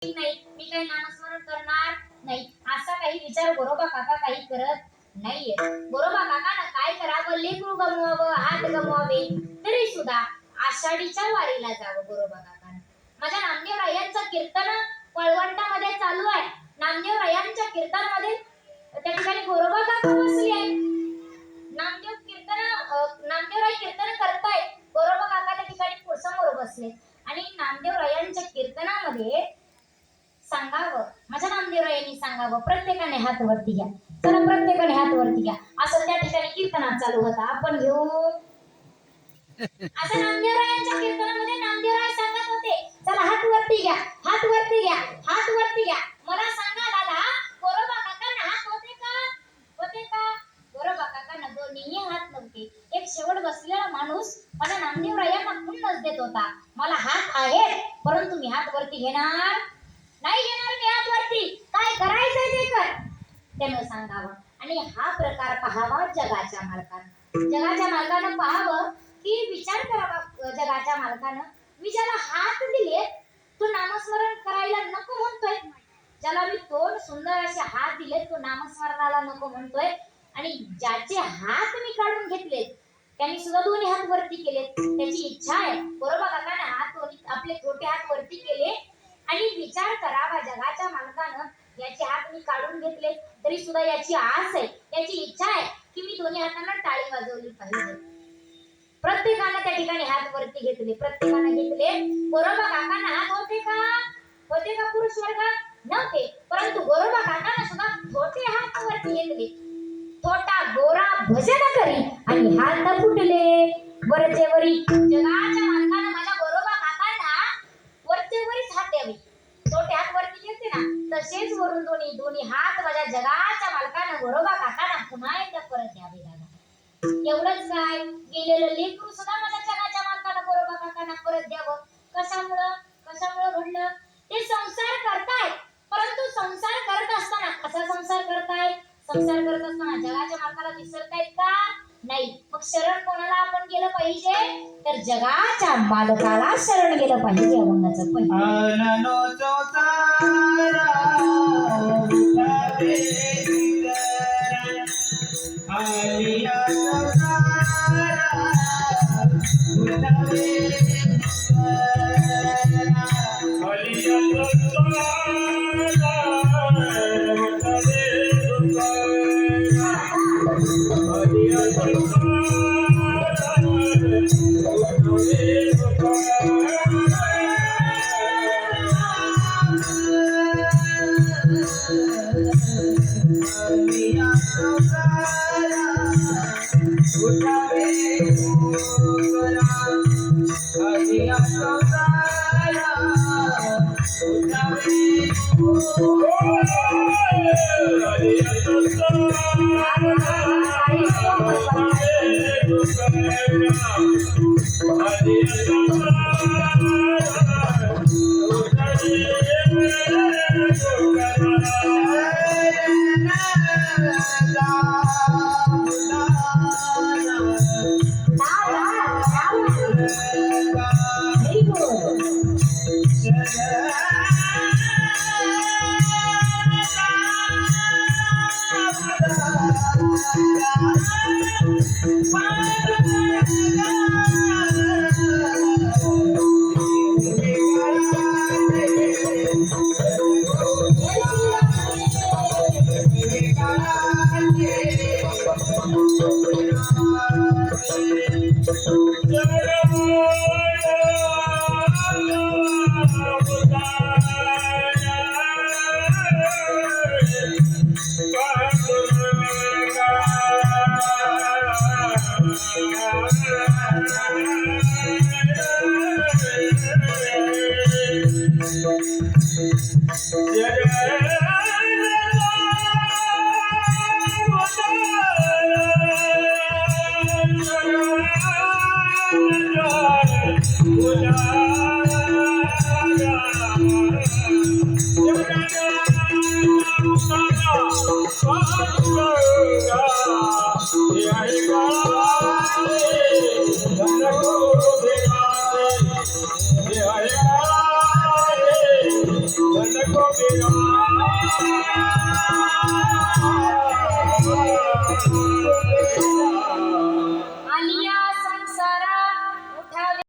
नाही, मी काही नामस्मरण करणार नाही, असा काही विचार गोरोबा काका काही करत नाहीये. गोरोबा काकानं काय करावं, लेकरू गमवावं, हात गमवावे, तरी सुद्धा आषाढीच्या वारीला जावं गोरोबा काकानं. माझ्या नामदेव रायांचं कीर्तन पळवंटामध्ये चालू आहे. नामदेव रायांच्या कीर्तनामध्ये त्या ठिकाणी गोरोबा काका बसले आहेत. नामदेव राय कीर्तन करतायत, गोरोबा काका त्या ठिकाणी समोर बसले आणि नामदेव रायांच्या कीर्तनामध्ये सांगावं, माझ्या नामदेव रायांनी सांगावं, प्रत्येकाने हात वरती घ्या, चला प्रत्येकाने हात वरती घ्या, असं त्या ठिकाणी कीर्तनात चालू होता. आपण घेऊ असं नामदेव रायांच्या कीर्तनामध्ये नामदेव राय सांगत होते, चला हात वरती घ्या, हात वरती घ्या, हात वरती घ्या. मला सांगा दादा, गोरोबा काकांना हात होते का? होते का? गोरोबा काकांना दोन्ही हात नव्हते. एक शेवट बसलेला माणूस मला नामदेव रायांना खुन्नस देत होता, मला हात आहेत परंतु मी हात वरती घेणार नाही, घेणार मी हात वरती, काय करायचंय ते कर, त्यानं सांगावं. आणि हा प्रकार पाहावा जगाच्या मालकानं. जगाच्या मालकानं पाहावं की विचार करावा जगाच्या मालकानं, मी ज्याला हात दिले तो नामस्मरण करायला नको म्हणतोय, ज्याला मी तोंड सुंदर असे हात दिले तो नामस्मरणाला नको म्हणतोय, आणि ज्याचे हात मी काढून घेतले त्यांनी सुद्धा दोन्ही हात वरती केले, त्याची इच्छा आहे. गोरोबा काकाने हात आपले छोटे हात वरती केले आणि विचार करावा जगाच्या मालकानं, याचे हात मी काढून घेतले तरी सुद्धा याची आस आहे, याची इच्छा आहे की मी दोन्ही हातांना टाळी वाजवली पाहिजे. प्रत्येकाने त्या ठिकाणी हात वरती घेतले, प्रत्येकाने घेतले. गोरोबा काकांना हात होते का? होते का पुरुष वर्ग? नव्हते, परंतु गोरोबा काकांना सुद्धा छोटे हात वरती घेतले. छोटा गोरा भजन करी आणि हात फुटले वरचे वरी. जगाच्या मालकानं माझ्या गोरोबा काकांना वरचे वरीच हात द्यावे, छोटे हात वरती घेते ना तसेच वरून दोन्ही हात माझ्या जगाच्या मालकानं गोरोबा काकांना पुन्हा एकदा परत द्यावे. एवढंच काय, गेलेलं लेकरू सुद्धा माझ्या जगाच्या मालकानं गोरोबा काकांना परत द्यावं. कशामुळं घडलं? ते संसार करतायत, परंतु संसार करत असताना कसा संसार करतायत? संसार करत असताना जगाच्या मालकाला विसरतायत का? नाही. मग शरण कोणाला आपण गेलं पाहिजे? तर जगाच्या मालकाला शरण गेलं पाहिजे. अभंगाचं Hare गोविंदा